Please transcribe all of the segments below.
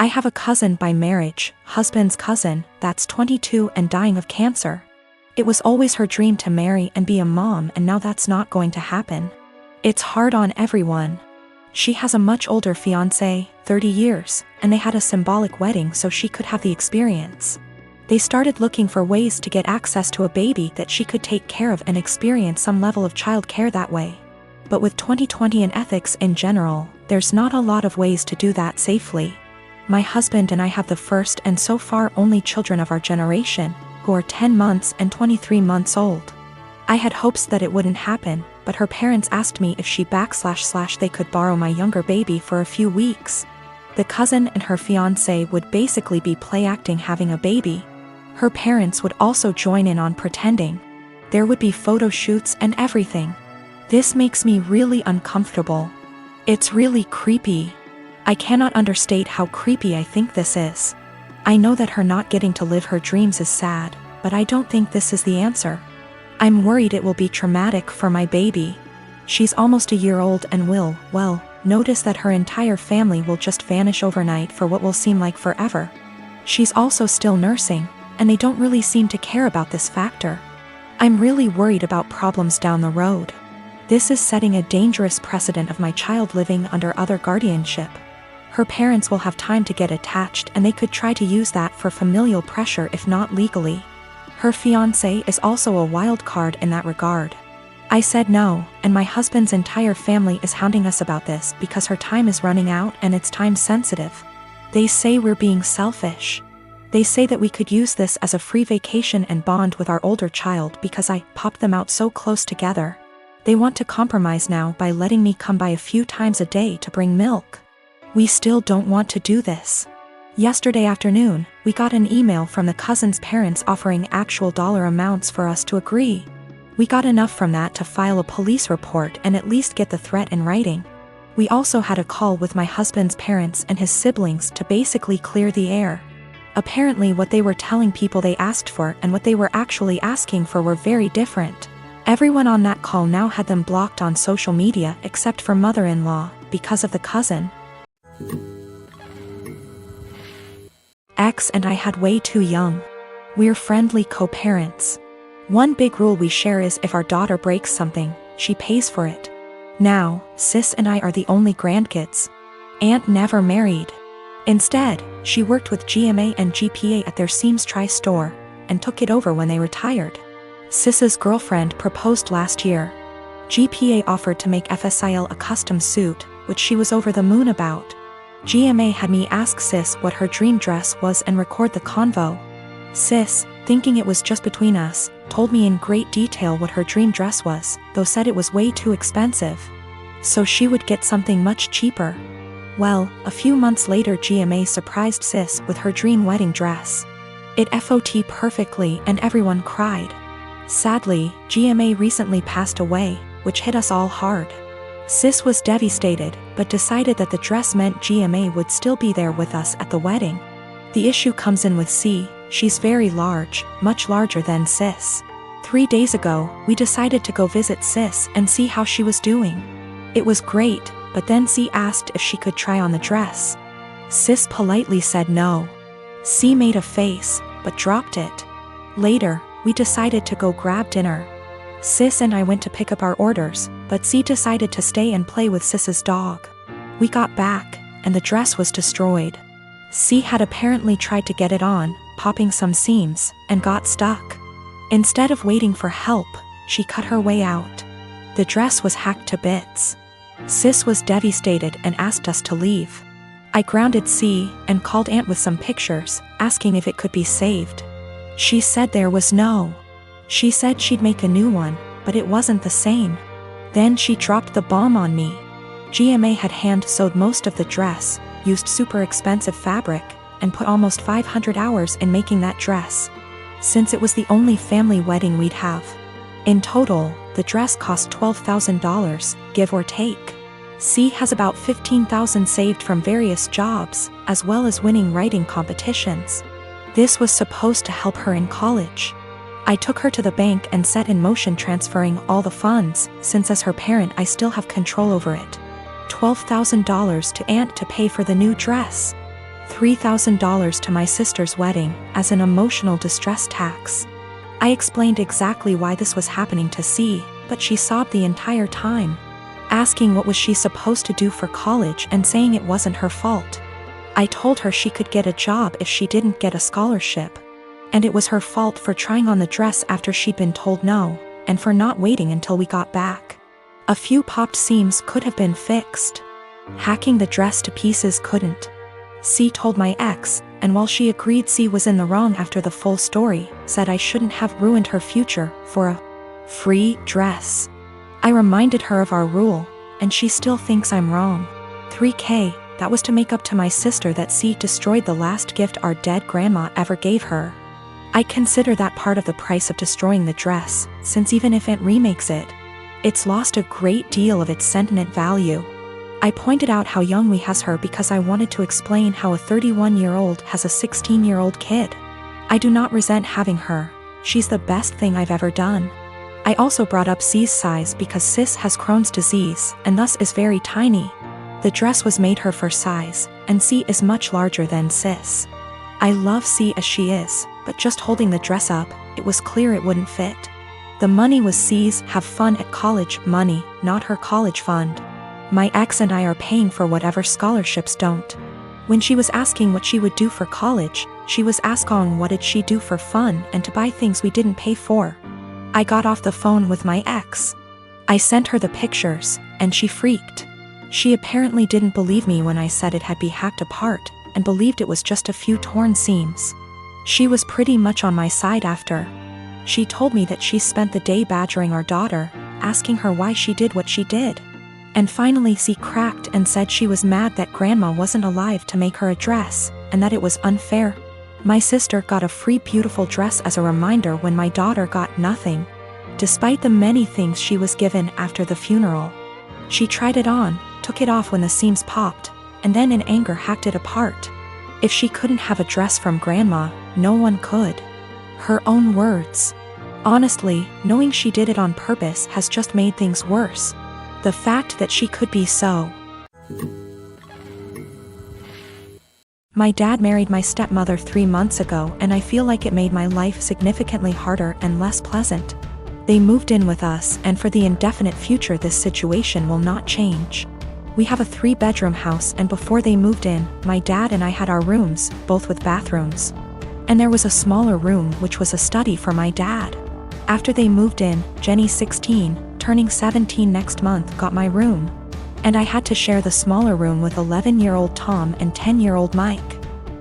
I have a cousin by marriage, husband's cousin, that's 22 and dying of cancer. It was always her dream to marry and be a mom, and now that's not going to happen. It's hard on everyone. She has a much older fiancé, 30 years, and they had a symbolic wedding so she could have the experience. They started looking for ways to get access to a baby that she could take care of and experience some level of child care that way. But with 2020 and ethics in general, there's not a lot of ways to do that safely. My husband and I have the first and so far only children of our generation, who are 10 months and 23 months old. I had hopes that it wouldn't happen, but her parents asked me if she / they could borrow my younger baby for a few weeks. The cousin and her fiancé would basically be play acting having a baby. Her parents would also join in on pretending. There would be photo shoots and everything. This makes me really uncomfortable. It's really creepy. I cannot understate how creepy I think this is. I know that her not getting to live her dreams is sad, but I don't think this is the answer. I'm worried it will be traumatic for my baby. She's almost a year old and will, well, notice that her entire family will just vanish overnight for what will seem like forever. She's also still nursing, and they don't really seem to care about this factor. I'm really worried about problems down the road. This is setting a dangerous precedent of my child living under other guardianship. Her parents will have time to get attached, and they could try to use that for familial pressure if not legally. Her fiancé is also a wild card in that regard. I said no, and my husband's entire family is hounding us about this because her time is running out and it's time sensitive. They say we're being selfish. They say that we could use this as a free vacation and bond with our older child because I popped them out so close together. They want to compromise now by letting me come by a few times a day to bring milk. We still don't want to do this. Yesterday afternoon, we got an email from the cousin's parents offering actual dollar amounts for us to agree. We got enough from that to file a police report and at least get the threat in writing. We also had a call with my husband's parents and his siblings to basically clear the air. Apparently what they were telling people they asked for and what they were actually asking for were very different. Everyone on that call now had them blocked on social media except for mother-in-law, because of the cousin. X and I had way too young. We're friendly co-parents. One big rule we share is if our daughter breaks something, she pays for it. Now, sis and I are the only grandkids. Aunt never married. Instead, she worked with GMA and GPA at their Seams Tri-store, and took it over when they retired. Sis's girlfriend proposed last year. GPA offered to make FSIL a custom suit, which she was over the moon about. GMA had me ask Sis what her dream dress was and record the convo. Sis, thinking it was just between us, told me in great detail what her dream dress was, though said it was way too expensive. So she would get something much cheaper. Well, a few months later GMA surprised Sis with her dream wedding dress. It FOT perfectly and everyone cried. Sadly, GMA recently passed away, which hit us all hard. Sis was devastated, but decided that the dress meant GMA would still be there with us at the wedding. The issue comes in with C. She's very large, much larger than Sis. 3 days ago, we decided to go visit Sis and see how she was doing. It was great, but then C asked if she could try on the dress. Sis politely said no. C made a face, but dropped it. Later, we decided to go grab dinner. Sis and I went to pick up our orders, but C decided to stay and play with Sis's dog. We got back, and the dress was destroyed. C had apparently tried to get it on, popping some seams, and got stuck. Instead of waiting for help, she cut her way out. The dress was hacked to bits. Sis was devastated and asked us to leave. I grounded C and called Aunt with some pictures, asking if it could be saved. She said there was no. She said she'd make a new one, but it wasn't the same. Then she dropped the bomb on me. GMA had hand-sewed most of the dress, used super expensive fabric, and put almost 500 hours in making that dress. Since it was the only family wedding we'd have. In total, the dress cost $12,000, give or take. C has about $15,000 saved from various jobs, as well as winning writing competitions. This was supposed to help her in college. I took her to the bank and set in motion transferring all the funds, since as her parent I still have control over it. $12,000 to Aunt to pay for the new dress. $3,000 to my sister's wedding as an emotional distress tax. I explained exactly why this was happening to C, but she sobbed the entire time, asking what was she supposed to do for college and saying it wasn't her fault. I told her she could get a job if she didn't get a scholarship, and it was her fault for trying on the dress after she'd been told no, and for not waiting until we got back. A few popped seams could have been fixed. Hacking the dress to pieces couldn't. C told my ex, and while she agreed C was in the wrong after the full story, said I shouldn't have ruined her future for a free dress. I reminded her of our rule, and she still thinks I'm wrong. $3,000, that was to make up to my sister that C destroyed the last gift our dead grandma ever gave her. I consider that part of the price of destroying the dress, since even if it remakes it, it's lost a great deal of its sentiment value. I pointed out how young we has her because I wanted to explain how a 31-year-old has a 16-year-old kid. I do not resent having her, she's the best thing I've ever done. I also brought up C's size because Sis has Crohn's disease and thus is very tiny. The dress was made her for size, and C is much larger than Sis. I love C as she is, but just holding the dress up, it was clear it wouldn't fit. The money was C's have fun at college money, not her college fund. My ex and I are paying for whatever scholarships don't. When she was asking what she would do for college, she was asking what did she do for fun and to buy things we didn't pay for. I got off the phone with my ex. I sent her the pictures, and she freaked. She apparently didn't believe me when I said it had been hacked apart, and believed it was just a few torn seams. She was pretty much on my side after. She told me that she spent the day badgering our daughter, asking her why she did what she did. And finally she cracked and said she was mad that grandma wasn't alive to make her a dress, and that it was unfair. My sister got a free beautiful dress as a reminder when my daughter got nothing, despite the many things she was given after the funeral. She tried it on, took it off when the seams popped, and then in anger hacked it apart. If she couldn't have a dress from grandma, no one could. Her own words. Honestly, knowing she did it on purpose has just made things worse. The fact that she could be so. My dad married my stepmother 3 months ago, and I feel like it made my life significantly harder and less pleasant. They moved in with us, and for the indefinite future this situation will not change. We have a 3-bedroom house, and before they moved in, my dad and I had our rooms, both with bathrooms. And there was a smaller room which was a study for my dad. After they moved in, Jenny, 16, turning 17 next month, got my room. And I had to share the smaller room with 11-year-old Tom and 10-year-old Mike.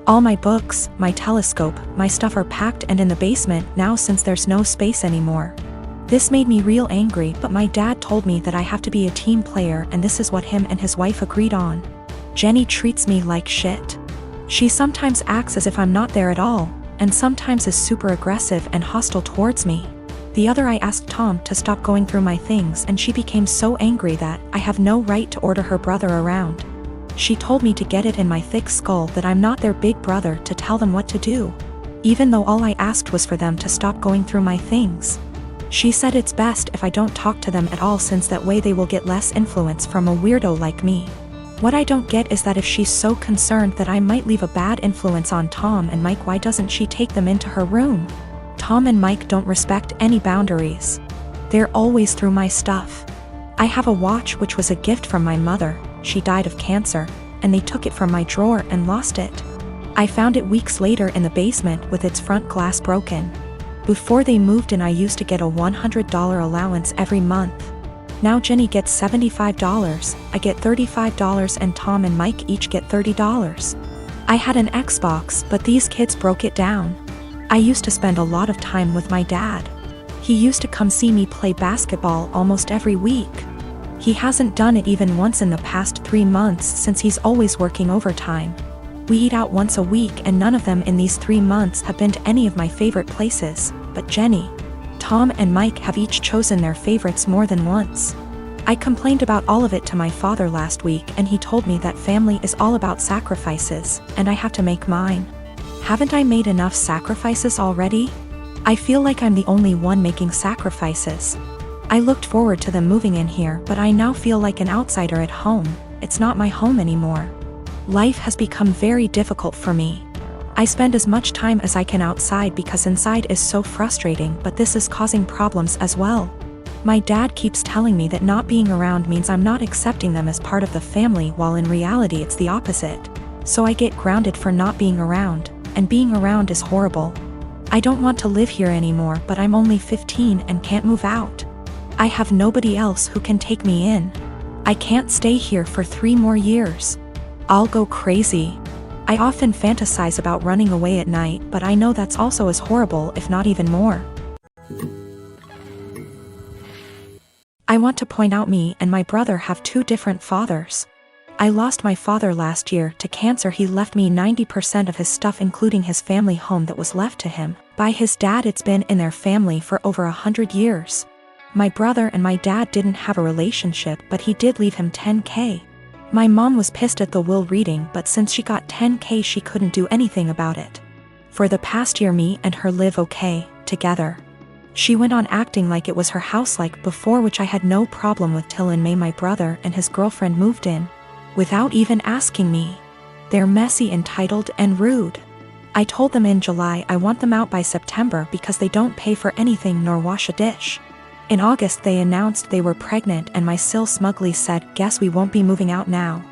All my books, my telescope, my stuff are packed and in the basement now since there's no space anymore. This made me real angry, but my dad told me that I have to be a team player, and this is what him and his wife agreed on. Jenny treats me like shit. She sometimes acts as if I'm not there at all, and sometimes is super aggressive and hostile towards me. The other I asked Tom to stop going through my things, and she became so angry that I have no right to order her brother around. She told me to get it in my thick skull that I'm not their big brother to tell them what to do, even though all I asked was for them to stop going through my things. She said it's best if I don't talk to them at all, since that way they will get less influence from a weirdo like me. What I don't get is that if she's so concerned that I might leave a bad influence on Tom and Mike, why doesn't she take them into her room? Tom and Mike don't respect any boundaries. They're always through my stuff. I have a watch which was a gift from my mother. She died of cancer, and they took it from my drawer and lost it. I found it weeks later in the basement with its front glass broken. Before they moved in, I used to get a $100 allowance every month. Now Jenny gets $75, I get $35, and Tom and Mike each get $30. I had an Xbox, but these kids broke it down. I used to spend a lot of time with my dad. He used to come see me play basketball almost every week. He hasn't done it even once in the past 3 months since he's always working overtime. We eat out once a week, and none of them in these 3 months have been to any of my favorite places, but Jenny, Tom and Mike have each chosen their favorites more than once. I complained about all of it to my father last week, and he told me that family is all about sacrifices, and I have to make mine. Haven't I made enough sacrifices already? I feel like I'm the only one making sacrifices. I looked forward to them moving in here, but I now feel like an outsider at home. It's not my home anymore. Life has become very difficult for me. I spend as much time as I can outside because inside is so frustrating, but this is causing problems as well. My dad keeps telling me that not being around means I'm not accepting them as part of the family, while in reality it's the opposite. So I get grounded for not being around, and being around is horrible. I don't want to live here anymore, but I'm only 15 and can't move out. I have nobody else who can take me in. I can't stay here for 3 more years. I'll go crazy. I often fantasize about running away at night, but I know that's also as horrible, if not even more. I want to point out me and my brother have 2 different fathers. I lost my father last year to cancer. He left me 90% of his stuff, including his family home that was left to him by his dad. It's been in their family for over 100 years. My brother and my dad didn't have a relationship, but he did leave him $10K. My mom was pissed at the will reading, but since she got $10K she couldn't do anything about it. For the past year me and her live okay together. She went on acting like it was her house like before, which I had no problem with, till in May my brother and his girlfriend moved in without even asking me. They're messy, entitled, and rude. I told them in July I want them out by September because they don't pay for anything nor wash a dish. In August they announced they were pregnant and my sil smugly said, "Guess we won't be moving out now."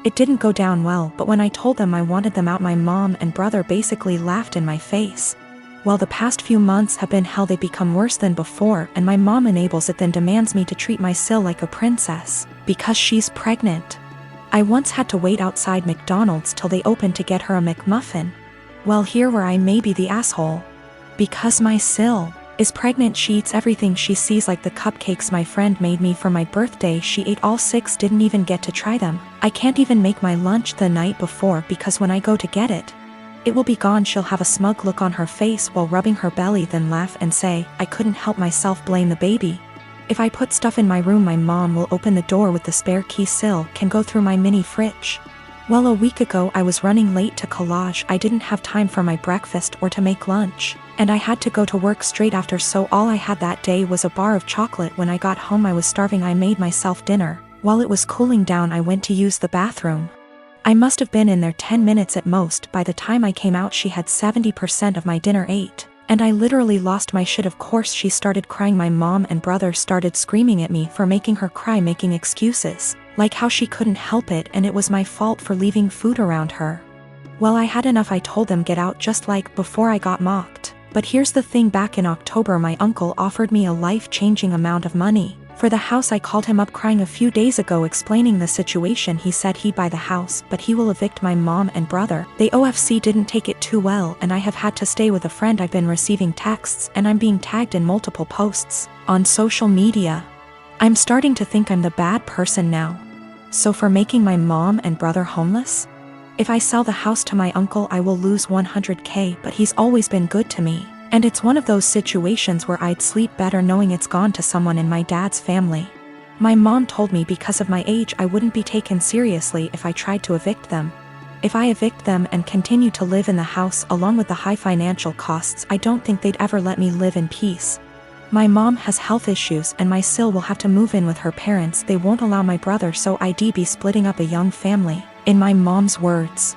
It didn't go down well, but when I told them I wanted them out, my mom and brother basically laughed in my face. Well, the past few months have been hell. They become worse than before, and my mom enables it, then demands me to treat my sil like a princess because she's pregnant. I once had to wait outside McDonald's till they opened to get her a McMuffin. Well, here where I may be the asshole. Because my sil is pregnant, she eats everything she sees, like the cupcakes my friend made me for my birthday. She ate all 6, didn't even get to try them. I can't even make my lunch the night before because when I go to get it, it will be gone. She'll have a smug look on her face while rubbing her belly, then laugh and say, "I couldn't help myself, blame the baby." If I put stuff in my room, my mom will open the door with the spare key. Sil can go through my mini fridge. Well, a week ago I was running late to collage. I didn't have time for my breakfast or to make lunch, and I had to go to work straight after, so all I had that day was a bar of chocolate. When I got home I was starving. I made myself dinner. While it was cooling down I went to use the bathroom. I must have been in there 10 minutes at most. By the time I came out she had 70% of my dinner ate. And I literally lost my shit. Of course she started crying. My mom and brother started screaming at me for making her cry, making excuses, like how she couldn't help it and it was my fault for leaving food around her. Well, I had enough. I told them get out, just like before I got mocked. But here's the thing, back in October my uncle offered me a life-changing amount of money for the house. I called him up crying a few days ago explaining the situation. He said he'd buy the house, but he will evict my mom and brother. The OFC didn't take it too well, and I have had to stay with a friend. I've been receiving texts and I'm being tagged in multiple posts on social media. I'm starting to think I'm the bad person now. So for making my mom and brother homeless? If I sell the house to my uncle I will lose 100K, but he's always been good to me. And it's one of those situations where I'd sleep better knowing it's gone to someone in my dad's family. My mom told me because of my age I wouldn't be taken seriously if I tried to evict them. If I evict them and continue to live in the house along with the high financial costs, I don't think they'd ever let me live in peace. My mom has health issues and my sil will have to move in with her parents. They won't allow my brother, so I'd be splitting up a young family. In my mom's words,